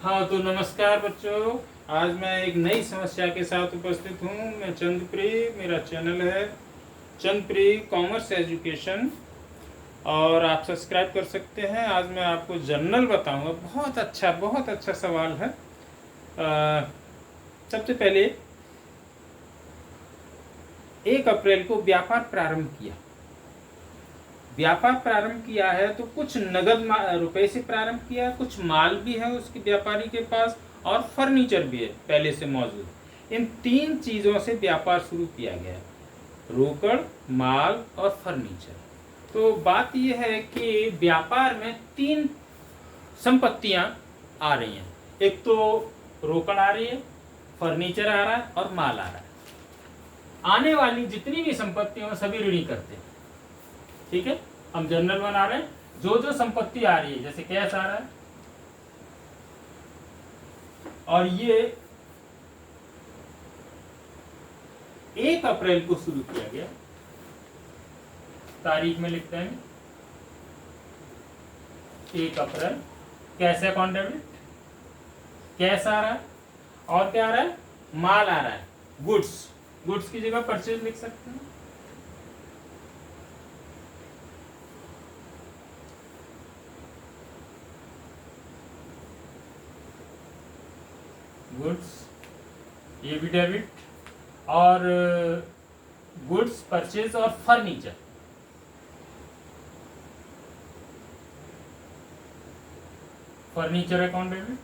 हाँ तो नमस्कार बच्चों। आज मैं एक नई समस्या के साथ उपस्थित हूँ। मैं चंद्रप्री, मेरा चैनल है चंद्रप्री कॉमर्स एजुकेशन और आप सब्सक्राइब कर सकते हैं। आज मैं आपको जर्नल बताऊंगा। बहुत अच्छा सवाल है। सबसे पहले 1 अप्रैल को व्यापार प्रारंभ किया है तो कुछ नगद रुपए से प्रारंभ किया, कुछ माल भी है उसके व्यापारी के पास और फर्नीचर भी है पहले से मौजूद। इन 3 चीजों से व्यापार शुरू किया गया है, रोकड़, माल और फर्नीचर। तो बात यह है कि व्यापार में 3 संपत्तियां आ रही हैं। एक तो रोकड़ आ रही है, फर्नीचर आ रहा है और माल आ रहा है। आने वाली जितनी भी संपत्तियां सभी ऋणी करते हैं। ठीक है, हम जर्नल बना रहे हैं। जो जो संपत्ति आ रही है, जैसे कैश आ रहा है और ये 1 अप्रैल को शुरू किया गया, तारीख में लिखते हैं 1 अप्रैल। कैश अकाउंट डेबिट, कैश आ रहा है और क्या आ रहा है, माल आ रहा है, गुड्स की जगह परचेज लिख सकते हैं। गुड्स, ये भी डेबिट, और गुड्स परचेज और furniture. Furniture account debit.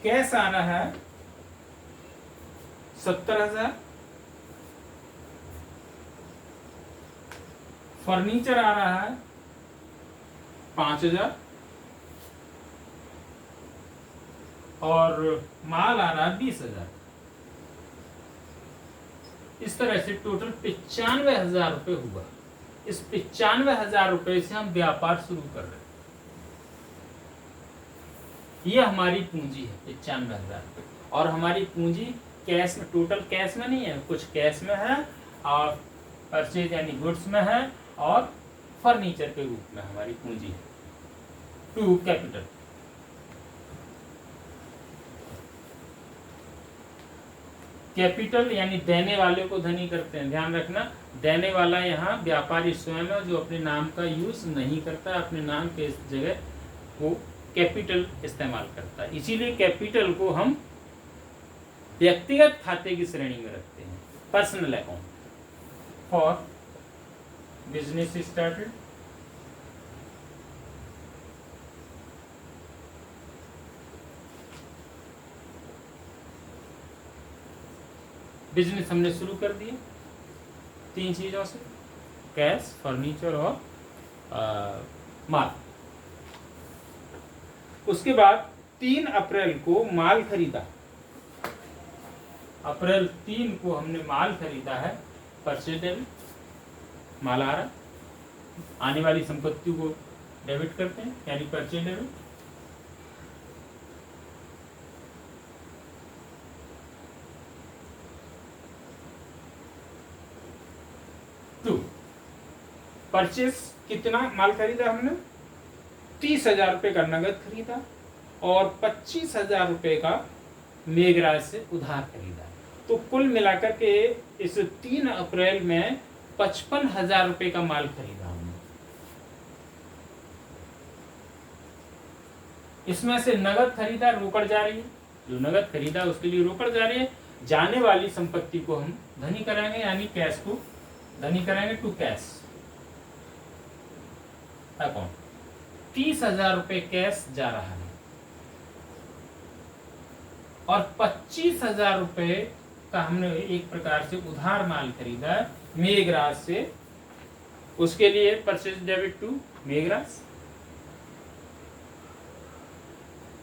Cash आना है 70,000, फर्नीचर आ रहा है 5,000 और माल आ रहा है 20,000। इस तरह से टोटल 95,000 रुपए हुआ। इस 95,000 रुपए से हम व्यापार शुरू कर रहे हैं। ये हमारी पूंजी है 95,000 रुपए। और हमारी पूंजी कैश में, टोटल कैश में नहीं है, कुछ कैश में है और परचेज यानी गुड्स में है और फर्नीचर के रूप में हमारी पूंजी है। To capital. कैपिटल यानी देने वाले को धनी करते हैं। ध्यान रखना, देने वाला यहाँ व्यापारी स्वयं है जो अपने नाम का यूज नहीं करता, अपने नाम के जगह वो कैपिटल इस्तेमाल करता है। इसीलिए कैपिटल को हम व्यक्तिगत खाते की श्रेणी में रखते हैं, personal account for business started. Business हमने शुरू कर दिया 3 चीजों से, कैश, फर्नीचर और माल। उसके बाद 3 अप्रैल को माल खरीदा। अप्रैल 3 को हमने माल खरीदा है, परचेज डेबिट, माल आ रहा, आने वाली संपत्ति को डेबिट करते हैं यानी परचेज डेबिट। परचेस कितना माल खरीदा हमने, 30,000 रुपए का नगद खरीदा और 25,000 रुपए का मेघराज से उधार खरीदा। तो कुल मिलाकर के इस 3 अप्रैल में 55,000 रुपए का माल खरीदा हमने। इसमें से नगद खरीदा, रोकड़ जा रही है, जो नगद खरीदा उसके लिए रोकड़ जा रही है। जाने वाली संपत्ति को हम धनी कराएंगे यानी कैश को धनी कराएंगे, टू कैश अकाउंट। 30,000 रुपए कैश जा रहा है और 25,000 रुपए का हमने एक प्रकार से उधार माल खरीदा है मेघराज से। उसके लिए purchase debit to Meghraj.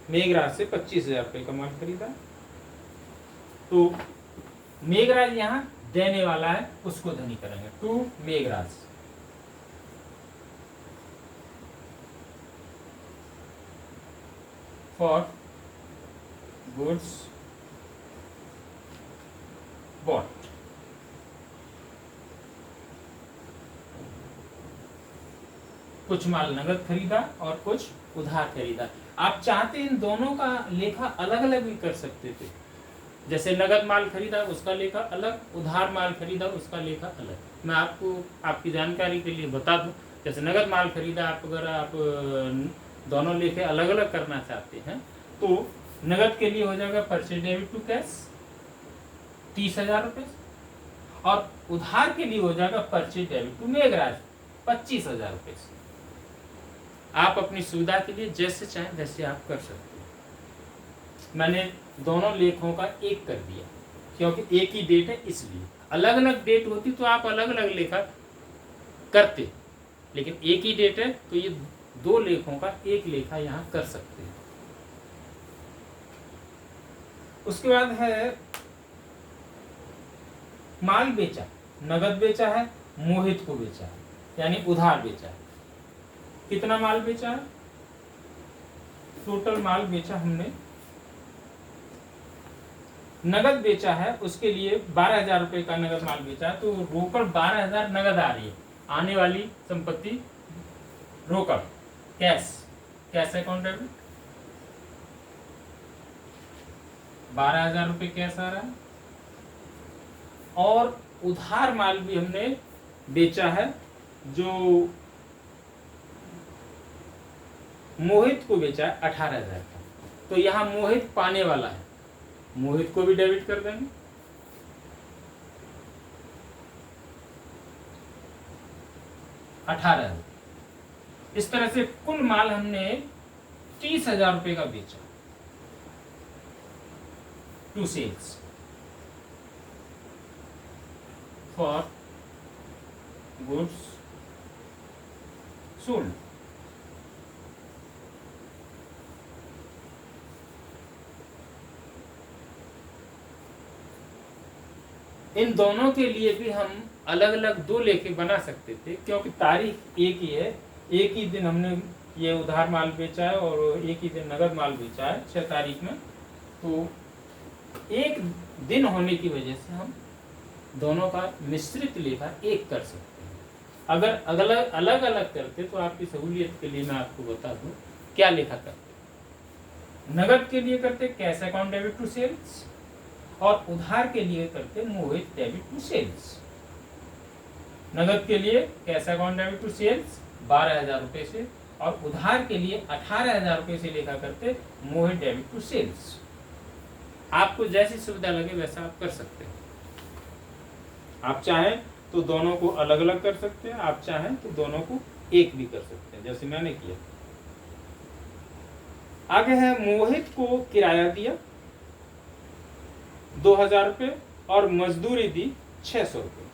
Meghraj से 25,000 रुपए का माल खरीदा। तो मेघराज यहां देने वाला है, उसको धनी करेंगे, to Meghraj. For goods bought. कुछ माल नगद खरीदा और कुछ उधार खरीदा। आप चाहते इन दोनों का लेखा अलग अलग भी कर सकते थे, जैसे नगद माल खरीदा उसका लेखा अलग, उधार माल खरीदा उसका लेखा अलग। मैं आपको आपकी जानकारी के लिए बता दूं, जैसे नगद माल खरीदा अगर आप दोनों लेखे अलग अलग करना चाहते हैं तो नगद के लिए हो जाएगा परचेज डेबिट टू कैश 30,000 रुपये, और उधार के लिए हो जाएगा परचेज डेबिट टू मेघराज 25,000 रुपये। आप अपनी सुविधा के लिए जैसे चाहें वैसे आप कर सकते हैं। मैंने दोनों लेखों का एक कर दिया क्योंकि एक ही डेट है, इसलिए अलग अलग डेट होती तो आप अलग अलग लेखा करते, लेकिन एक ही डेट है तो ये दो लेखों का एक लेखा यहाँ कर सकते हैं। उसके बाद है माल बेचा, नगद बेचा है, मोहित को बेचा है, यानी उधार बेचा है। कितना माल बेचा है? टोटल माल बेचा हमने, नगद बेचा है उसके लिए 12,000 रुपए का नगद माल बेचा है, तो रोकड़ 12,000 नगद आ रही है, आने वाली संपत्ति रोकड़ कैश अकाउंट डेबिट 12,000 रुपए कैश आ रहा है। और उधार माल भी हमने बेचा है जो मोहित को बेचा है 18,000 का, तो यहां मोहित पाने वाला है, मोहित को भी डेबिट कर देंगे। इस तरह से कुल माल हमने 30,000 रुपए का बेचा to sales for goods sold. इन दोनों के लिए भी हम अलग अलग दो लेखे बना सकते थे क्योंकि तारीख एक ही है, एक ही दिन हमने ये उधार माल बेचा है और एक ही दिन नगद माल बेचा है 6 तारीख में, तो एक दिन होने की वजह से हम दोनों का मिश्रित लेखा एक कर सकते हैं। अगर अलग अलग करते तो आपकी सहूलियत के लिए मैं आपको बता दूं क्या लेखा करते। नगद के लिए करते cash account debit to sales, और उधार के लिए करते मोहित डेबिट टू सेल्स। नगद के लिए cash account debit to sales 12,000 रुपए से, और उधार के लिए 18,000 रुपए से लेखा करते मोहित डेबिट टू सेल्स। आपको जैसी सुविधा लगे वैसा आप कर सकते हैं। आप चाहें तो दोनों को अलग अलग कर सकते हैं, आप चाहें तो दोनों को एक भी कर सकते हैं जैसे मैंने किया। आगे है मोहित को किराया दिया 2,000 रुपये और मजदूरी दी 600 रुपये।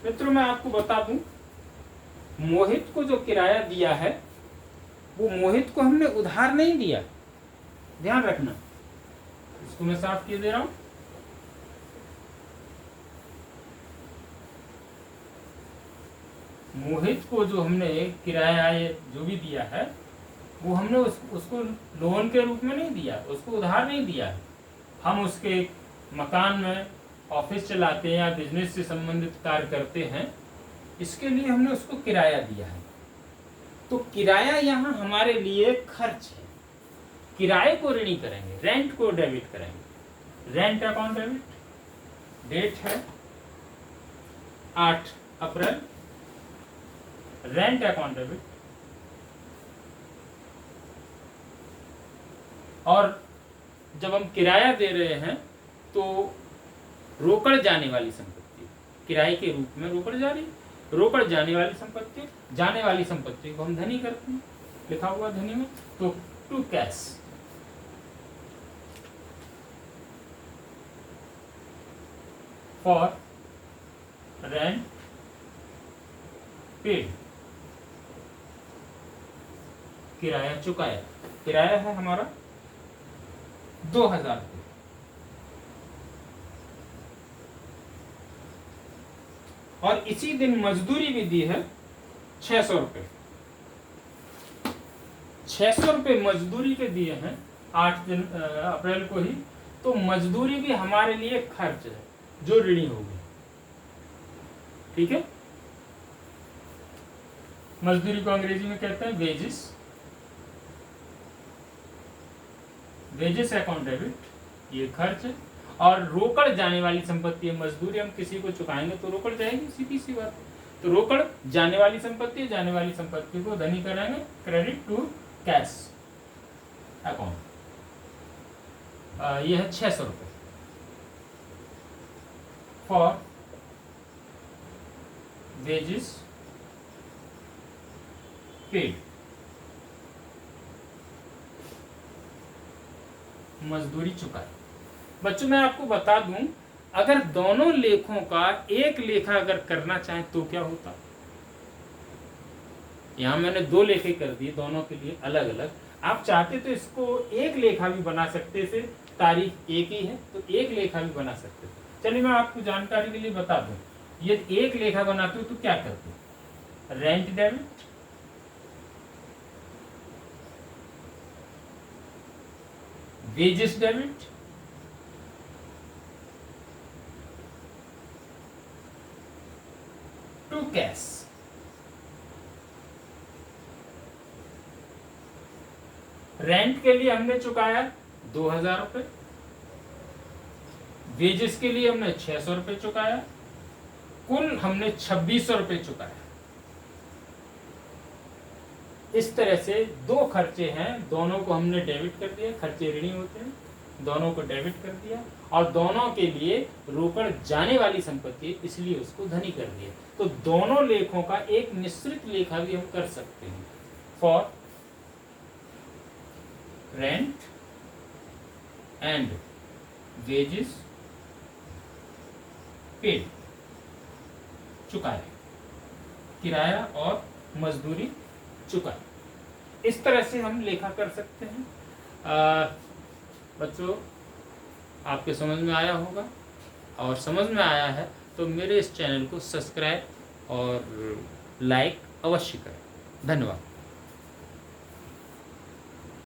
मित्रों मैं आपको बता दूं, मोहित को जो किराया दिया है वो मोहित को हमने उधार नहीं दिया, ध्यान रखना, इसको मैं साफ किए दे रहा हूं। मोहित को जो हमने किराया जो भी दिया है वो हमने उसको लोन के रूप में नहीं दिया, उसको उधार नहीं दिया। हम उसके मकान में ऑफिस चलाते हैं या बिजनेस से संबंधित कार्य करते हैं, इसके लिए हमने उसको किराया दिया है। तो किराया यहाँ हमारे लिए खर्च है, किराए को ऋणी करेंगे, रेंट को डेबिट करेंगे। रेंट अकाउंट डेबिट, डेट है 8 अप्रैल, रेंट अकाउंट डेबिट, और जब हम किराया दे रहे हैं तो रोकड़ जाने वाली संपत्ति, किराए के रूप में रोकड़ जा रही, रोकड़ जाने वाली संपत्ति, जाने वाली संपत्ति को हम धनी करते हैं, लिखा हुआ धनी में, तो to cash. For rent paid, किराया चुकाया, किराया है हमारा 2,000 रुपये। और इसी दिन मजदूरी भी दी है 600 रुपये। 600 रुपये मजदूरी के दिए हैं 8 अप्रैल को ही, तो मजदूरी भी हमारे लिए खर्च है जो ऋणी होगी, ठीक है। मजदूरी को अंग्रेजी में कहते हैं वेजेस। वेजेस अकाउंट डेबिट, ये खर्च है। और रोकड़ जाने वाली संपत्ति है, मजदूरी हम किसी को चुकाएंगे तो रोकड़ जाएगी, सीधी सी बात है। तो रोकड़ जाने वाली संपत्ति है, जाने वाली संपत्ति को धनी कराएंगे, क्रेडिट टू कैश अकाउंट। यह है 600 रुपये फॉर वेजेस पेड, मजदूरी चुकाई। बच्चों मैं आपको बता दूं, अगर दोनों लेखों का एक लेखा अगर करना चाहें तो क्या होता। यहां मैंने 2 लेखे कर दिए दोनों के लिए अलग अलग। आप चाहते तो इसको एक लेखा भी बना सकते थे, तारीख एक ही है तो एक लेखा भी बना सकते थे। चलिए मैं आपको जानकारी के लिए बता दूं, ये एक लेखा बनाते हो तो क्या करते हो, rent debit, wages debit, to cash. Rent के लिए हमने चुकाया 2000 रुपये, वेजेस के लिए हमने 600 रुपये चुकाया, कुल हमने 2600 रुपये चुकाया। इस तरह से 2 खर्चे हैं, दोनों को हमने डेबिट कर दिया, खर्चे ऋणी होते हैं, दोनों को डेबिट कर दिया। और दोनों के लिए रोकड़ जाने वाली संपत्ति है इसलिए उसको धनी कर दिया। तो दोनों लेखों का एक मिश्रित लेखा भी हम कर सकते हैं, for rent and wages paid, चुकाए, किराया और मजदूरी चुकाए। इस तरह से हम लेखा कर सकते हैं। बच्चों आपके समझ में आया होगा, और समझ में आया है तो मेरे इस चैनल को सब्सक्राइब और लाइक अवश्य करें। धन्यवाद।